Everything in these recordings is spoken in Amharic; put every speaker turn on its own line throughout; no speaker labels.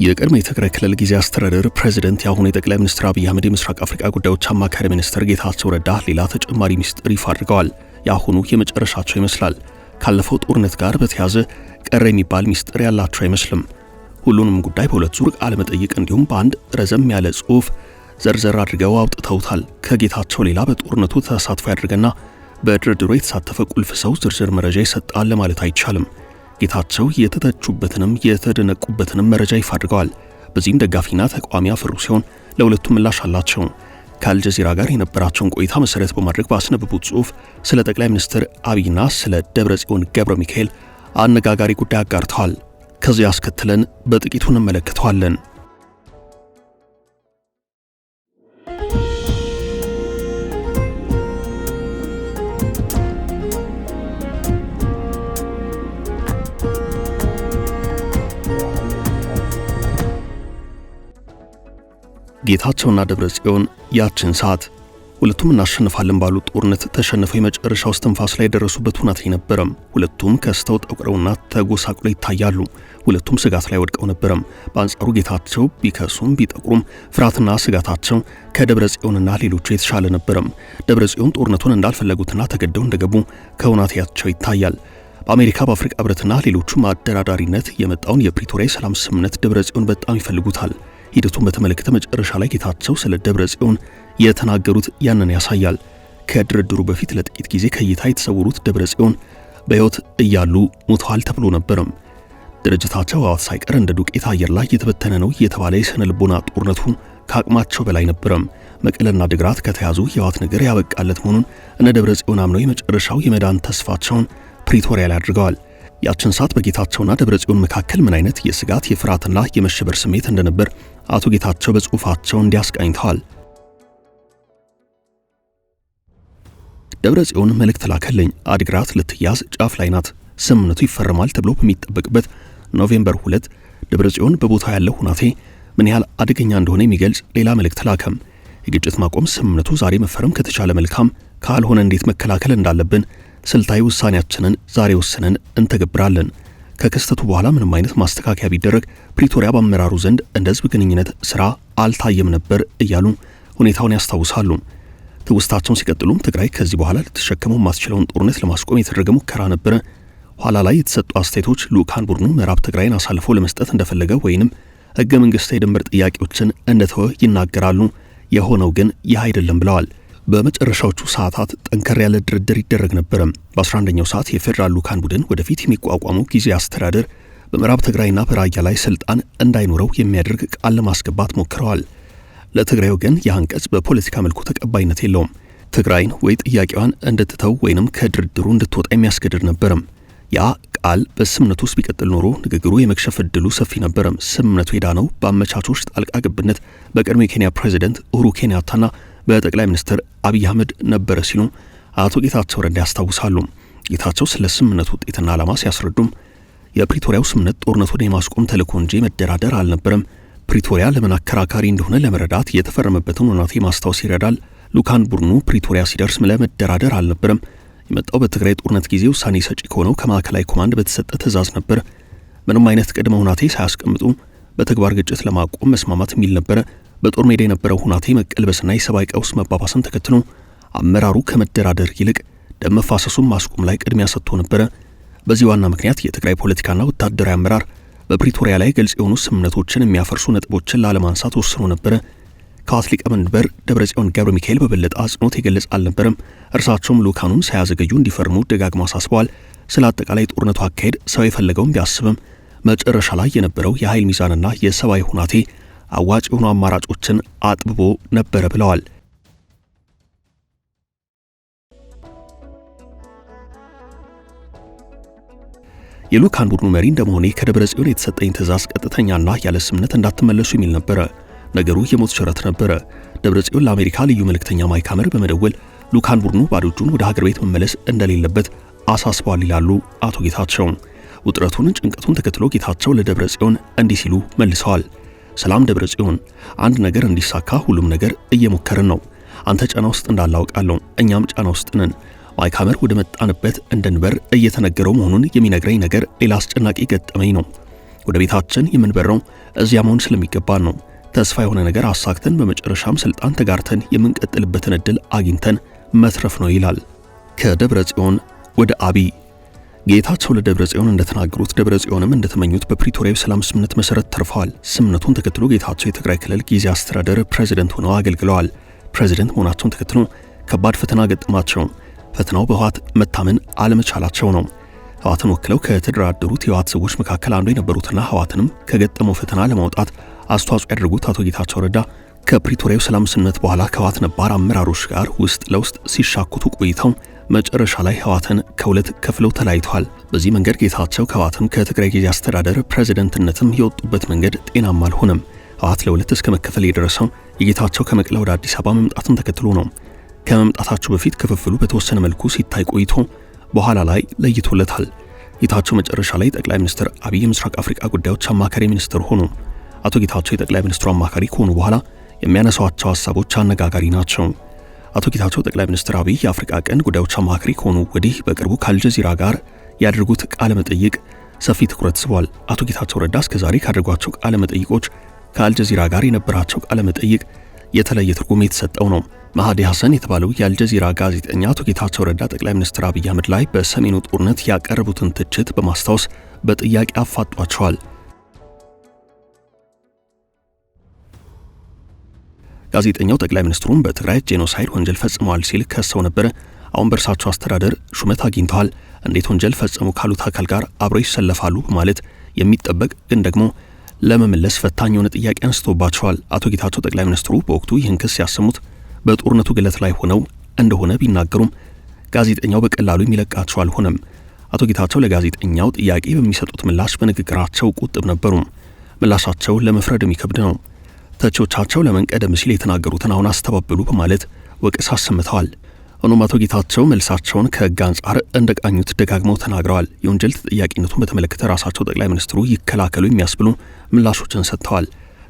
የቀድሞ የትግራይ ክልል ጊዜያዊ አስተዳደር ፕሬዝዳንት የአሁኑ የጠቅላይ ሚኒስትር አብይ አህመድ የምስራቅ አፍሪካ ጉዳዮች አማካሪ ሚኒስትር ጌታቸው ረዳ ሌላ ተጨማሪ ሚስጥር ይፋ አድርገዋል። የአሁኑ የመጨረሻቸው ይመስላል። ካለፈው ጦርነት ጋር በተያያዘ ቀረ የሚባል ሚስጥር ያላቸው አይመስልም። ሁሉንም ጉዳይ በሁለት ዙር ቃለ መጠይቅ እንዲሁም በአንድ ረዘም ያለ ጽሑፍ ዘርዘር አድርገው አውጥተውታል። ከጌታቸው ሌላ በጦርነቱ ተሳትፎ ያደረገና በድርድሩ የተሳተፈ ቁልፍ ሰው ዝርዝር መረጃ ይሰጣል ለማለት አይቻልም። ጌታቸው የተተቹበትንም የተደነቁበትንም መረጃ ይፋ አድርገዋል። በዚህም ደጋፊና ተቃዋሚ ያፈሩ ሲሆን ለሁለቱም ምላሽ አላቸው። ከአልጀዚራ ጋር የነበራቸውን ቆይታ መሰረት በማድረግ ባስነበቡት ጽሑፍ ስለ ጠቅላይ ሚኒስትር አብይና ስለ ደብረጽዮን ገብረ ሚካኤል አነጋጋሪ ጉዳይ አጋርተዋል። ከዚህ አስከትለን በጥቂቱ እንመለከተዋለን። ጌታቸውና ደብረጽዮን ያችን ሰዓት ሁለቱም እናሸንፋለን ባሉ ጦርነት ተሸንፈው የመጨረሻው እስትንፋስ ላይ ደረሱበት ሁኔታ ነበረም። ሁለቱም ከስተው ጠቁረውና ተጎሳቅለው ይታያሉ። ሁለቱም ስጋት ላይ ወድቀው ነበረም። በአንጻሩ ጌታቸው ቢከሱም ቢጠቁሩም ፍርሃትና ስጋታቸው ከደብረጽዮንና ሌሎቹ የተሻለ ነበረም። ደብረጽዮን ጦርነቱን እንዳልፈለጉትና ተገደው እንደገቡ ከሁኔታቸው ይታያል። በአሜሪካ በአፍሪካ ህብረትና ሌሎቹ ማደራዳሪነት የመጣውን የፕሪቶሪያ የሰላም ስምምነት ደብረጽዮን በጣም ይፈልጉታል። ሂደቱን በተመለከተ መጨረሻ ላይ ጌታቸው ስለ ደብረጽዮን የተናገሩት ያንን ያሳያል። ከድርድሩ በፊት ለጥቂት ጊዜ ከእይታ የተሰወሩት ደብረጽዮን በሕይወት እያሉ ሞተዋል ተብሎ ነበርም። ድርጅታቸው ህወሓት ሳይቀር እንደ ዱቄት አየር ላይ የተበተነ ነው የተባለ የስነ ልቦና ጦርነቱ ከአቅማቸው በላይ ነበረም። መቀለና ድግራት ከተያዙ የህወሓት ነገር ያበቃለት መሆኑን እነ ደብረጽዮን አምነው የመጨረሻው የመዳን ተስፋቸውን ፕሪቶሪያ ላይ አድርገዋል። ያችን ሰዓት በጌታቸውና ደብረጽዮን መካከል ምን አይነት የስጋት የፍርሃትና የመሸበር ስሜት እንደነበር አቶ ጌታቸው በጽሑፋቸው እንዲያስቃኝተዋል። ደብረጽዮን መልእክት ላከልኝ። አድግራት ልትያዝ ጫፍ ላይ ናት። ስምምነቱ ይፈረማል ተብሎ በሚጠበቅበት ኖቬምበር 2 ደብረጽዮን በቦታው ያለው ሁናቴ ምን ያህል አደገኛ እንደሆነ የሚገልጽ ሌላ መልእክት ላከም። የግጭት ማቆም ስምምነቱ ዛሬ መፈረም ከተቻለ መልካም፣ ካልሆነ እንዴት መከላከል እንዳለብን ስልታዊ ውሳኔያችንን ዛሬ ወስነን እንተገብራለን። ከክስተቱ በኋላ ምንም አይነት ማስተካከያ ቢደረግ ፕሪቶሪያ በአመራሩ ዘንድ እንደ ህዝብ ግንኙነት ስራ አልታየም ነበር እያሉ ሁኔታውን ያስታውሳሉ። ትውስታቸውን ሲቀጥሉም ትግራይ ከዚህ በኋላ ልትሸከመው ማስችለውን ጦርነት ለማስቆም የተደረገ ሙከራ ነበረ። ኋላ ላይ የተሰጡ አስተያየቶች ልኡካን ቡድኑ ምዕራብ ትግራይን አሳልፎ ለመስጠት እንደፈለገ ወይንም ህገ መንግስታዊ ድንበር ጥያቄዎችን እንደተወ ይናገራሉ። የሆነው ግን ይህ አይደለም ብለዋል። በመጨረሻዎቹ ሰዓታት ጠንከር ያለ ድርድር ይደረግ ነበር። በ11ኛው ሰዓት የፌደራል ልኡካን ቡድን ወደፊት የሚቋቋመው ጊዜያዊ አስተዳደር በምዕራብ ትግራይና በራያ ላይ ስልጣን እንዳይኖረው የሚያደርግ ቃል ለማስገባት ሞክረዋል። ለትግራይ ግን የአንቀጽ በፖለቲካ መልኩ ተቀባይነት የለውም። ትግራይን ወይ ጥያቄዋን እንድትተው ወይንም ከድርድሩ እንድትወጣ የሚያስገድድ ነበርም። ያ ቃል በስምምነቱ ውስጥ ቢቀጥል ኖሮ ንግግሩ የመክሸፍ ዕድሉ ሰፊ ነበርም። ስምምነቱ የዳነው በአመቻቾች ጣልቃ ገብነት በቀድሞ የኬንያ ፕሬዝዳንት ኡሁሩ ኬንያታና በጠቅላይ ሚኒስትር አብይ አህመድ ነበረ ሲሉ አቶ ጌታቸው ረዳ ያስታውሳሉ። ጌታቸው ስለ ስምምነቱ ውጤትና ዓላማ ሲያስረዱም የፕሪቶሪያው ስምምነት ጦርነቱን የማስቆም ተልዕኮ እንጂ መደራደር አልነበረም። ፕሪቶሪያ ለምን አከራካሪ እንደሆነ ለመረዳት የተፈረመበትን ሁኔታ ማስታወስ ይረዳል። ልኡካን ቡድኑ ፕሪቶሪያ ሲደርስ ለመደራደር አልነበረም። የመጣው በትግራይ ጦርነት ጊዜ ውሳኔ ሰጪ ከሆነው ከማዕከላዊ ኮማንድ በተሰጠ ትዕዛዝ ነበር። ምንም አይነት ቅድመ ሁኔታ ሳያስቀምጡ በተግባር ግጭት ለማቆም መስማማት የሚል ነበረ። በጦር ሜዳ የነበረው ሁኔታ መቀልበስና የሰብአዊ ቀውስ መባባስን ተከትሎ አመራሩ ከመደራደር ይልቅ ደም መፋሰሱን ማስቆም ላይ ቅድሚያ ሰጥቶ ነበረ። በዚህ ዋና ምክንያት የትግራይ ፖለቲካና ወታደራዊ አመራር በፕሪቶሪያ ላይ ግልጽ የሆኑ ስምምነቶችን የሚያፈርሱ ነጥቦችን ላለማንሳት ወስኖ ነበረ። ከህወሓት ሊቀመንበር ደብረጽዮን ገብረ ሚካኤል በበለጠ አጽንኦት የገለጸ አልነበረም። እርሳቸውም ልኡካኑን ሳያዘገዩ እንዲፈርሙ ደጋግማ አሳስበዋል። ስለ አጠቃላይ ጦርነቱ አካሄድ ሰው የፈለገውን ቢያስብም መጨረሻ ላይ የነበረው የኃይል ሚዛንና የሰብአዊ ሁናቴ አዋጭ የሆኑ አማራጮችን አጥብቦ ነበረ ብለዋል። የልኡካን ቡድኑ መሪ እንደመሆኔ ከደብረጽዮን የተሰጠኝ ትዕዛዝ ቀጥተኛና ያለ ስምምነት እንዳትመለሱ የሚል ነበረ። ነገሩ የሞት ሽረት ነበረ። ደብረጽዮን ለአሜሪካ ልዩ መልእክተኛ ማይክ ሐመር በመደወል ልኡካን ቡድኑ ባዶ እጁን ወደ ሀገር ቤት መመለስ እንደሌለበት አሳስበዋል ይላሉ አቶ ጌታቸው። ውጥረቱን ጭንቀቱን ተከትሎ ጌታቸው ለደብረጽዮን እንዲህ ሲሉ መልሰዋል። ሰላም ደብረጽዮን፣ አንድ ነገር እንዲሳካ ሁሉም ነገር እየሞከርን ነው። አንተ ጫና ውስጥ እንዳላውቃለሁ፣ እኛም ጫና ውስጥ ነን። ማይክ ሐመር ወደ መጣንበት እንድንበር እየተነገረው መሆኑን የሚነግረኝ ነገር ሌላ አስጨናቂ ገጠመኝ ነው። ወደ ቤታችን የምንበረው እዚያ መሆን ስለሚገባን ነው። ተስፋ የሆነ ነገር አሳክተን በመጨረሻም ስልጣን ተጋርተን የምንቀጥልበትን ዕድል አግኝተን መትረፍ ነው ይላል። ከደብረ ጽዮን ወደ አብይ ጌታቸው ለደብረ ጽዮን እንደተናገሩት ደብረ ጽዮንም እንደተመኙት በፕሪቶሪያው ሰላም ስምምነት መሰረት ተርፈዋል። ስምምነቱን ተከትሎ ጌታቸው የትግራይ ክልል ጊዜያዊ አስተዳደር ፕሬዝዳንት ሆነው አገልግለዋል። ፕሬዝዳንት መሆናቸውን ተከትሎ ከባድ ፈተና ገጠማቸው። ፈተናው በህወሓት መታመን አለመቻላቸው ነው። ህወሓትን ወክለው ከተደራደሩት የህወሓት ሰዎች መካከል አንዱ የነበሩትና ህወሓትንም ከገጠመው ፈተና ለማውጣት አስተዋጽኦ ያደረጉት አቶ ጌታቸው ረዳ ከፕሪቶሪያው ሰላም ስምምነት በኋላ ከህወሓት ነባር አመራሮች ጋር ውስጥ ለውስጥ ሲሻኩቱ ቆይተው መጨረሻ ላይ ህወሓትን ከሁለት ከፍለው ተለያይተዋል። በዚህ መንገድ ጌታቸው ከህወሓትም ከትግራይ ጊዜያዊ አስተዳደር ፕሬዝዳንትነትም የወጡበት መንገድ ጤናማ አልሆነም። ህወሓት ለሁለት እስከ መከፈል የደረሰው የጌታቸው ከመቀለ ወደ አዲስ አበባ መምጣትን ተከትሎ ነው። ከመምጣታቸው በፊት ክፍፍሉ በተወሰነ መልኩ ሲታይ ቆይቶ በኋላ ላይ ለይቶለታል። ጌታቸው መጨረሻ ላይ ጠቅላይ ሚኒስትር አብይ የምስራቅ አፍሪካ ጉዳዮች አማካሪ ሚኒስትር ሆኑ። አቶ ጌታቸው የጠቅላይ ሚኒስትሩ አማካሪ ከሆኑ በኋላ የሚያነሷቸው ሐሳቦች አነጋጋሪ ናቸው። አቶ ጌታቸው ጠቅላይ ሚኒስትር አብይ የአፍሪካ ቀንድ ጉዳዮች አማካሪ ከሆኑ ወዲህ በቅርቡ ከአልጀዚራ ጋር ያደረጉት ቃለ መጠይቅ ሰፊ ትኩረት ስቧል። አቶ ጌታቸው ረዳ እስከዛሬ ካደረጓቸው ቃለ መጠይቆች ከአልጀዚራ ጋር የነበራቸው ቃለ መጠይቅ የተለየ ትርጉም የተሰጠው ነው። መሃዲ ሐሰን የተባለው የአልጀዚራ ጋዜጠኛ አቶ ጌታቸው ረዳ ጠቅላይ ሚኒስትር አብይ አህመድ ላይ በሰሜኑ ጦርነት ያቀረቡትን ትችት በማስታወስ በጥያቄ አፋጧቸዋል። ጋዜጠኛው ጠቅላይ ሚኒስትሩን በትግራይ ጄኖሳይድ ወንጀል ፈጽመዋል ሲል ከሰው ነበር። አሁን በእርሳቸው አስተዳደር ሹመት አግኝተዋል፣ እንዴት ወንጀል ፈጸሙ ካሉት አካል ጋር አብረው ይሰለፋሉ በማለት የሚጠበቅ ግን ደግሞ ለመመለስ ፈታኝ የሆነ ጥያቄ አንስቶባቸዋል። አቶ ጌታቸው ጠቅላይ ሚኒስትሩ በወቅቱ ይህን ክስ ያሰሙት በጦርነቱ ግለት ላይ ሆነው እንደሆነ ቢናገሩም ጋዜጠኛው በቀላሉ የሚለቃቸው አልሆነም። አቶ ጌታቸው ለጋዜጠኛው ጥያቄ በሚሰጡት ምላሽ በንግግራቸው ቁጥብ ነበሩ። ምላሻቸው ለመፍረድ የሚከብድ ነው። ተቺዎቻቸው ለምን ቀደም ሲል የተናገሩትን አሁን አስተባበሉ በማለት ወቀሳ አሰምተዋል። ሆኖም አቶ ጌታቸው መልሳቸውን ከሕግ አንጻር እንደቃኙት ደጋግመው ተናግረዋል። የወንጀል ተጠያቂነቱን በተመለከተ ራሳቸው ጠቅላይ ሚኒስትሩ ይከላከሉ የሚያስብሉ ምላሾችን ሰጥተዋል።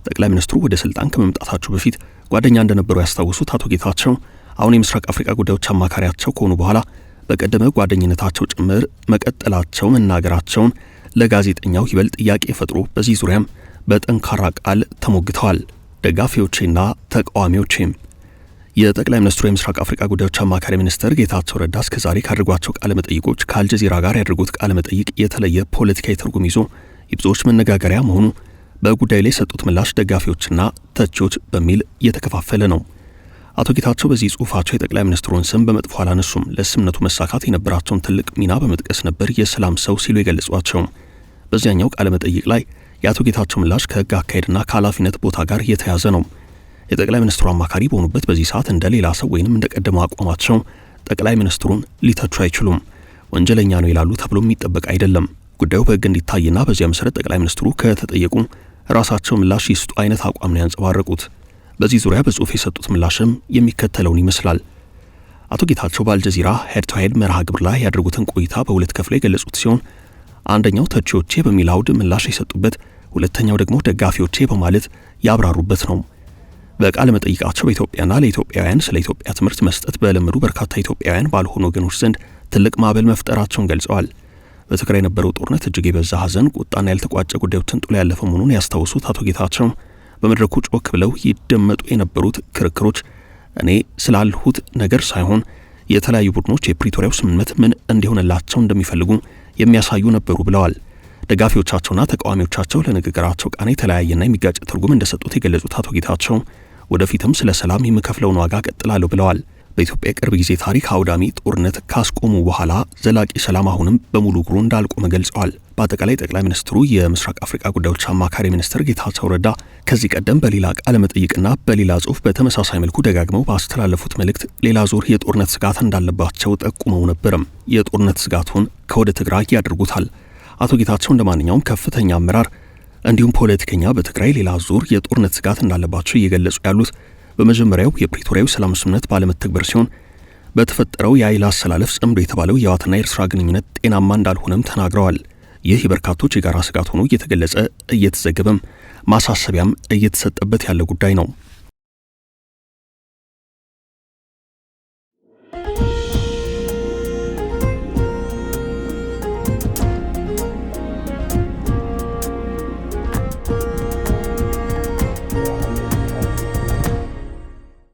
ጠቅላይ ሚኒስትሩ ወደ ስልጣን ከመምጣታቸው በፊት ጓደኛ እንደነበሩ ያስታውሱት አቶ ጌታቸው አሁን የምስራቅ አፍሪካ ጉዳዮች አማካሪያቸው ከሆኑ በኋላ በቀደመ ጓደኝነታቸው ጭምር መቀጠላቸው መናገራቸውን ለጋዜጠኛው ይበልጥ ጥያቄ ፈጥሮ በዚህ ዙሪያም በጠንካራ ቃል ተሞግተዋል። ደጋፊዎቼና ተቃዋሚዎቼም የጠቅላይ ሚኒስትሩ የምስራቅ አፍሪካ ጉዳዮች አማካሪ ሚኒስትር ጌታቸው ረዳ እስከዛሬ ካደረጓቸው ቃለ መጠይቆች ከአልጀዚራ ጋር ያደረጉት ቃለ መጠይቅ የተለየ ፖለቲካዊ ትርጉም ይዞ የብዙዎች መነጋገሪያ መሆኑ በጉዳይ ላይ የሰጡት ምላሽ ደጋፊዎችና ተቺዎች በሚል የተከፋፈለ ነው። አቶ ጌታቸው በዚህ ጽሑፋቸው የጠቅላይ ሚኒስትሩን ስም በመጥፎ አላነሱም። ለስምምነቱ መሳካት የነበራቸውን ትልቅ ሚና በመጥቀስ ነበር የሰላም ሰው ሲሉ የገለጿቸው። በዚያኛው ቃለ መጠይቅ ላይ የአቶ ጌታቸው ምላሽ ከሕግ አካሄድና ከኃላፊነት ቦታ ጋር የተያዘ ነው። የጠቅላይ ሚኒስትሩ አማካሪ በሆኑበት በዚህ ሰዓት እንደ ሌላ ሰው ወይንም እንደ ቀደመው አቋማቸው ጠቅላይ ሚኒስትሩን ሊተቹ አይችሉም። ወንጀለኛ ነው ይላሉ ተብሎ የሚጠበቅ አይደለም። ጉዳዩ በሕግ እንዲታይና በዚያ መሰረት ጠቅላይ ሚኒስትሩ ከተጠየቁ ራሳቸው ምላሽ ይስጡ አይነት አቋም ነው ያንጸባረቁት። በዚህ ዙሪያ በጽሑፍ የሰጡት ምላሽም የሚከተለውን ይመስላል። አቶ ጌታቸው በአልጀዚራ ሄድ ቱ ሄድ መርሃ ግብር ላይ ያደረጉትን ቆይታ በሁለት ከፍለው የገለጹት ሲሆን አንደኛው ተቺዎቼ በሚል አውድ ምላሽ የሰጡበት፣ ሁለተኛው ደግሞ ደጋፊዎቼ በማለት ያብራሩበት ነው። በቃለ መጠይቃቸው በኢትዮጵያና ለኢትዮጵያውያን ስለ ኢትዮጵያ ትምህርት መስጠት በለመዱ በርካታ ኢትዮጵያውያን ባልሆኑ ወገኖች ዘንድ ትልቅ ማዕበል መፍጠራቸውን ገልጸዋል። በትግራይ የነበረው ጦርነት እጅግ የበዛ ሐዘን፣ ቁጣና ያልተቋጨ ጉዳዮችን ጥሎ ያለፈ መሆኑን ያስታውሱት አቶ ጌታቸው በመድረኩ ጮክ ብለው ይደመጡ የነበሩት ክርክሮች እኔ ስላልሁት ነገር ሳይሆን የተለያዩ ቡድኖች የፕሪቶሪያው ስምምነት ምን እንዲሆንላቸው እንደሚፈልጉ የሚያሳዩ ነበሩ ብለዋል። ደጋፊዎቻቸውና ተቃዋሚዎቻቸው ለንግግራቸው ቃና የተለያየና የሚጋጭ ትርጉም እንደሰጡት የገለጹት አቶ ጌታቸው ወደፊትም ስለ ሰላም የምከፍለውን ዋጋ ቀጥላለሁ ብለዋል። በኢትዮጵያ የቅርብ ጊዜ ታሪክ አውዳሚ ጦርነት ካስቆሙ በኋላ ዘላቂ ሰላም አሁንም በሙሉ እግሩ እንዳልቆመ ገልጸዋል። በአጠቃላይ ጠቅላይ ሚኒስትሩ የምስራቅ አፍሪካ ጉዳዮች አማካሪ ሚኒስትር ጌታቸው ረዳ ከዚህ ቀደም በሌላ ቃለ መጠይቅና በሌላ ጽሑፍ በተመሳሳይ መልኩ ደጋግመው ባስተላለፉት መልእክት ሌላ ዙር የጦርነት ስጋት እንዳለባቸው ጠቁመው ነበርም። የጦርነት ስጋቱን ከወደ ትግራይ ያደርጉታል። አቶ ጌታቸው እንደማንኛውም ከፍተኛ አመራር እንዲሁም ፖለቲከኛ በትግራይ ሌላ ዙር የጦርነት ስጋት እንዳለባቸው እየገለጹ ያሉት በመጀመሪያው የፕሪቶሪያው ሰላም ስምምነት ባለመተግበር ሲሆን በተፈጠረው የኃይል አሰላለፍ ጽምዶ የተባለው የህወሓትና የኤርትራ ግንኙነት ጤናማ እንዳልሆነም ተናግረዋል። ይህ የበርካቶች የጋራ ስጋት ሆኖ እየተገለጸ እየተዘገበም ማሳሰቢያም እየተሰጠበት ያለ ጉዳይ ነው።